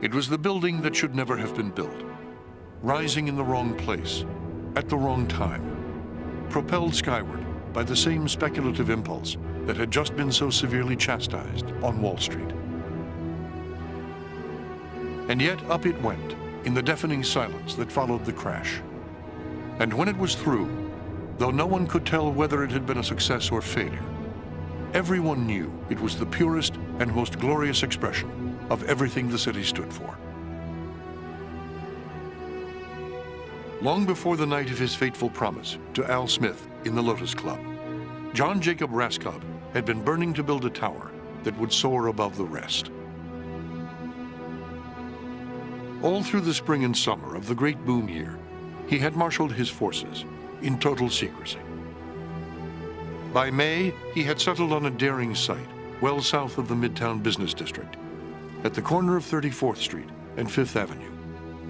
It was the building that should never have been built, rising in the wrong place, at the wrong time, propelled skyward by the same speculative impulse that had just been so severely chastised on Wall Street. And yet up it went, in the deafening silence that followed the crash. And when it was through, though no one could tell whether it had been a success or failure, everyone knew it was the purest and most glorious expression of everything the city stood for. Long before the night of his fateful promise to Al Smith in the Lotus Club, John Jacob Raskob had been burning to build a tower that would soar above the rest. All through the spring and summer of the great boom year, he had marshaled his forces in total secrecy. By May, he had settled on a daring site well south of the Midtown Business District, at the corner of 34th Street and 5th Avenue,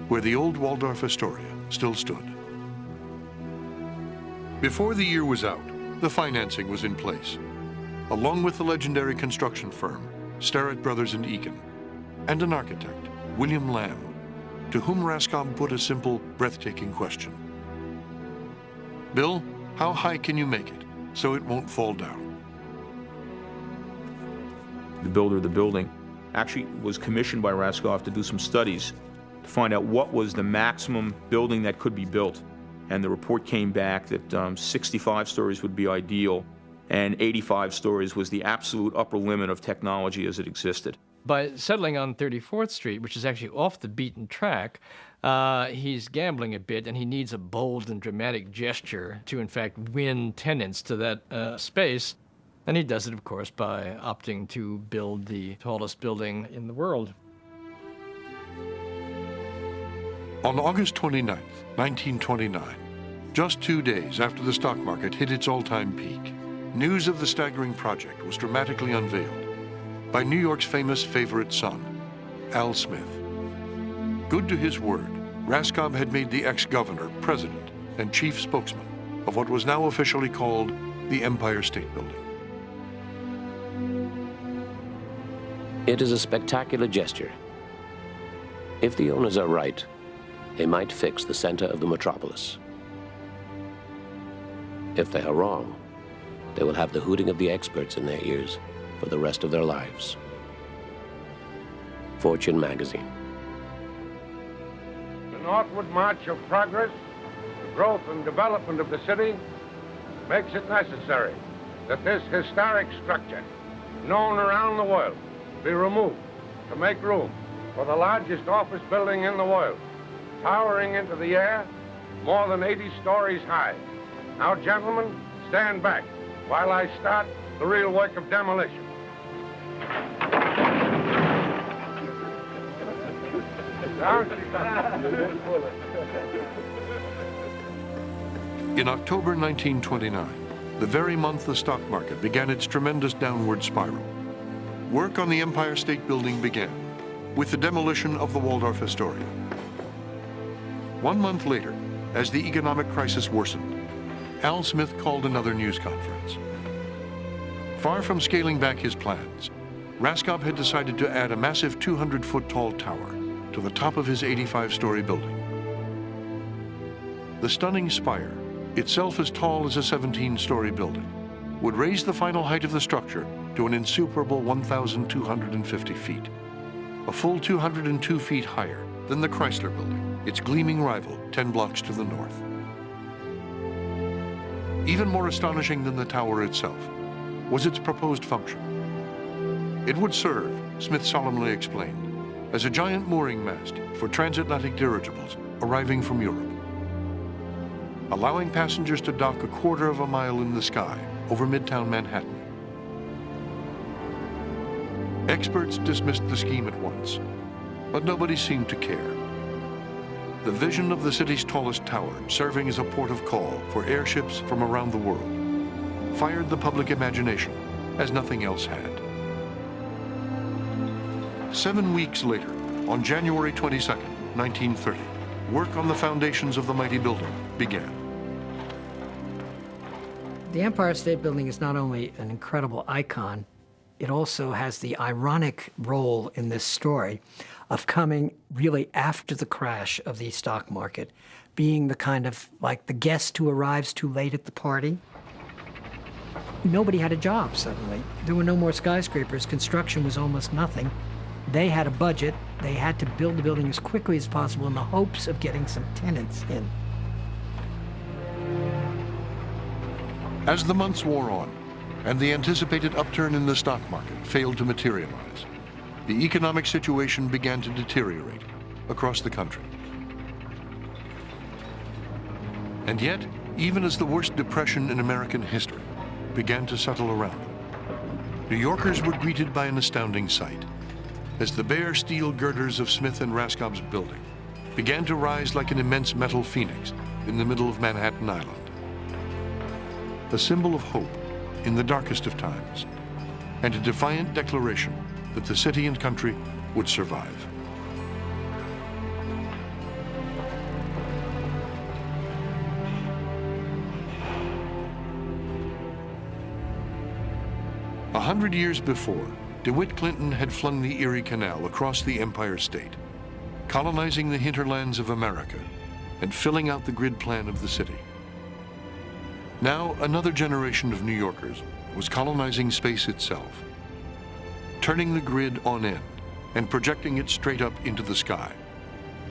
where the old Waldorf Astoria still stood. Before the year was out, the financing was in place, along with the legendary construction firm, Starrett Brothers and Eakin, and an architect, William Lamb, to whom Raskob put a simple, breathtaking question. Bill, how high can you make it so it won't fall down? The builder of the building actually was commissioned by Raskob to do some studies to find out what was the maximum building that could be built. And the report came back that 65 stories would be ideal, and 85 stories was the absolute upper limit of technology as it existed. By settling on 34th Street, which is actually off the beaten track, he's gambling a bit, and he needs a bold and dramatic gesture to, in fact, win tenants to that space. And he does it, of course, by opting to build the tallest building in the world. On August 29th, 1929, just 2 days after the stock market hit its all-time peak, news of the staggering project was dramatically unveiled by New York's famous favorite son, Al Smith. Good to his word, Raskob had made the ex-governor president and chief spokesman of what was now officially called the Empire State Building. It is a spectacular gesture. If the owners are right, they might fix the center of the metropolis. If they are wrong, they will have the hooting of the experts in their ears for the rest of their lives. Fortune magazine. The northward march of progress, the growth and development of the city, makes it necessary that this historic structure, known around the world, be removed to make room for the largest office building in the world, towering into the air more than 80 stories high. Now, gentlemen, stand back while I start the real work of demolition. In October 1929, the very month the stock market began its tremendous downward spiral, work on the Empire State Building began with the demolition of the Waldorf Astoria. 1 month later, as the economic crisis worsened, Al Smith called another news conference. Far from scaling back his plans, Raskob had decided to add a massive 200-foot tall tower to the top of his 85-story building. The stunning spire, itself as tall as a 17-story building, would raise the final height of the structure to an insuperable 1,250 feet, a full 202 feet higher than the Chrysler Building, its gleaming rival 10 blocks to the north. Even more astonishing than the tower itself was its proposed function. It would serve, Smith solemnly explained, as a giant mooring mast for transatlantic dirigibles arriving from Europe, allowing passengers to dock a quarter of a mile in the sky over Midtown Manhattan. Experts dismissed the scheme at once, but nobody seemed to care. The vision of the city's tallest tower, serving as a port of call for airships from around the world, fired the public imagination as nothing else had. 7 weeks later, on January 22nd, 1930, work on the foundations of the mighty building began. The Empire State Building is not only an incredible icon, it also has the ironic role in this story of coming really after the crash of the stock market, being the kind of like the guest who arrives too late at the party. Nobody had a job suddenly. There were no more skyscrapers. Construction was almost nothing. They had a budget. They had to build the building as quickly as possible in the hopes of getting some tenants in. As the months wore on, and the anticipated upturn in the stock market failed to materialize, the economic situation began to deteriorate across the country. And yet, even as the worst depression in American history began to settle around them, New Yorkers were greeted by an astounding sight as the bare steel girders of Smith and Raskob's building began to rise like an immense metal phoenix in the middle of Manhattan Island. A symbol of hope in the darkest of times, and a defiant declaration that the city and country would survive. A 100 years before, DeWitt Clinton had flung the Erie Canal across the Empire State, colonizing the hinterlands of America and filling out the grid plan of the city. Now, another generation of New Yorkers was colonizing space itself, turning the grid on end and projecting it straight up into the sky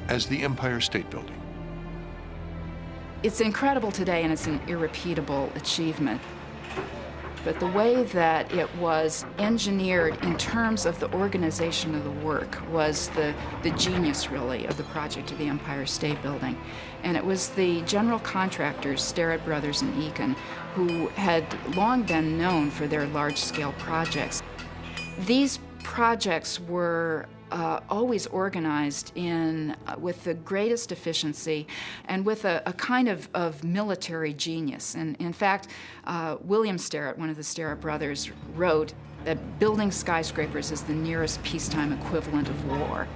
as the Empire State Building. It's incredible today, and it's an irrepeatable achievement. But the way that it was engineered in terms of the organization of the work was the genius, really, of the project of the Empire State Building. And it was the general contractors, Starrett Brothers and Eakin, who had long been known for their large-scale projects. These projects were always organized with the greatest efficiency and with a kind of military genius. And in fact, William Starrett, one of the Starrett brothers, wrote that building skyscrapers is the nearest peacetime equivalent of war.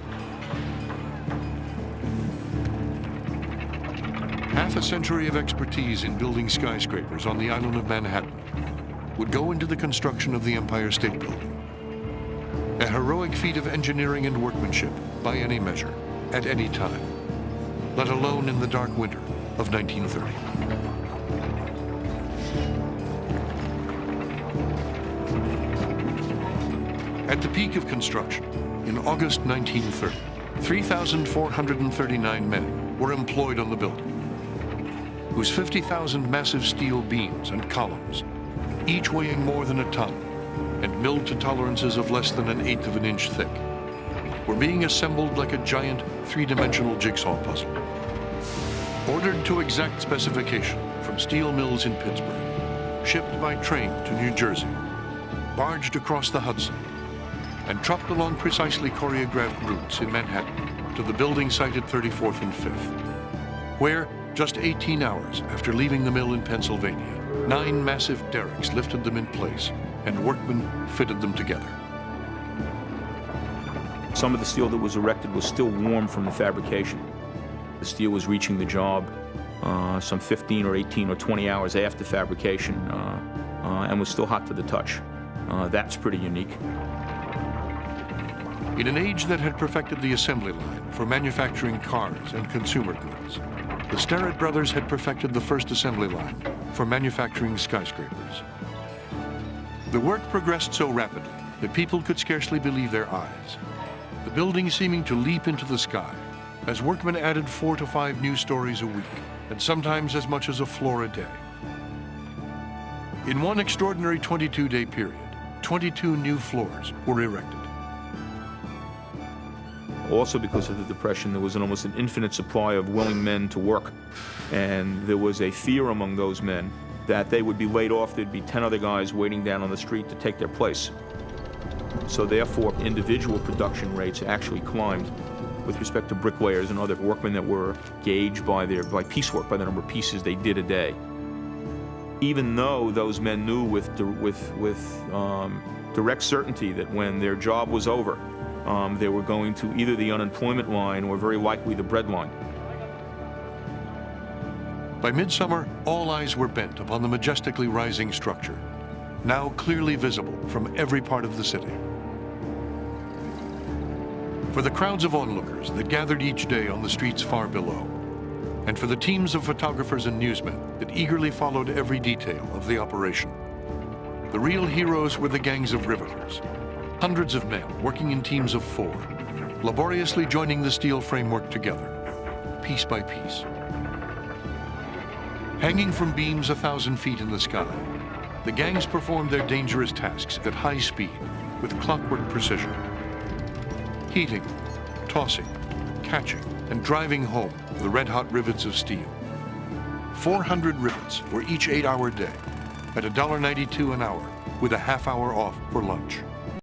Half a century of expertise in building skyscrapers on the island of Manhattan would go into the construction of the Empire State Building. A heroic feat of engineering and workmanship by any measure, at any time, let alone in the dark winter of 1930. At the peak of construction, in August 1930, 3,439 men were employed on the building, whose 50,000 massive steel beams and columns, each weighing more than a ton, and milled to tolerances of less than 1/8 of an inch thick, were being assembled like a giant three-dimensional jigsaw puzzle. Ordered to exact specification from steel mills in Pittsburgh, shipped by train to New Jersey, barged across the Hudson, and trucked along precisely choreographed routes in Manhattan to the building site at 34th and 5th, where, just 18 hours after leaving the mill in Pennsylvania, 9 massive derricks lifted them in place, and workmen fitted them together. Some of the steel that was erected was still warm from the fabrication. The steel was reaching the job some 15 or 18 or 20 hours after fabrication and was still hot to the touch. That's pretty unique. In an age that had perfected the assembly line for manufacturing cars and consumer goods, the Starrett brothers had perfected the first assembly line for manufacturing skyscrapers. The work progressed so rapidly that people could scarcely believe their eyes, the building seeming to leap into the sky as workmen added 4 to 5 new stories a week, and sometimes as much as a floor a day. In one extraordinary 22-day period, 22 new floors were erected. Also, because of the Depression, there was almost an infinite supply of willing men to work, and there was a fear among those men that they would be laid off. There'd be 10 other guys waiting down on the street to take their place. So therefore, individual production rates actually climbed with respect to bricklayers and other workmen that were gauged by piecework, by the number of pieces they did a day. Even though those men knew with direct certainty that when their job was over, they were going to either the unemployment line or very likely the bread line. By midsummer, all eyes were bent upon the majestically rising structure, now clearly visible from every part of the city. For the crowds of onlookers that gathered each day on the streets far below, and for the teams of photographers and newsmen that eagerly followed every detail of the operation, the real heroes were the gangs of riveters, hundreds of men working in teams of 4, laboriously joining the steel framework together, piece by piece. Hanging from beams 1,000 feet in the sky, the gangs performed their dangerous tasks at high speed with clockwork precision. Heating, tossing, catching, and driving home the red-hot rivets of steel. 400 rivets for each 8-hour day at $1.92 an hour with a half-hour off for lunch.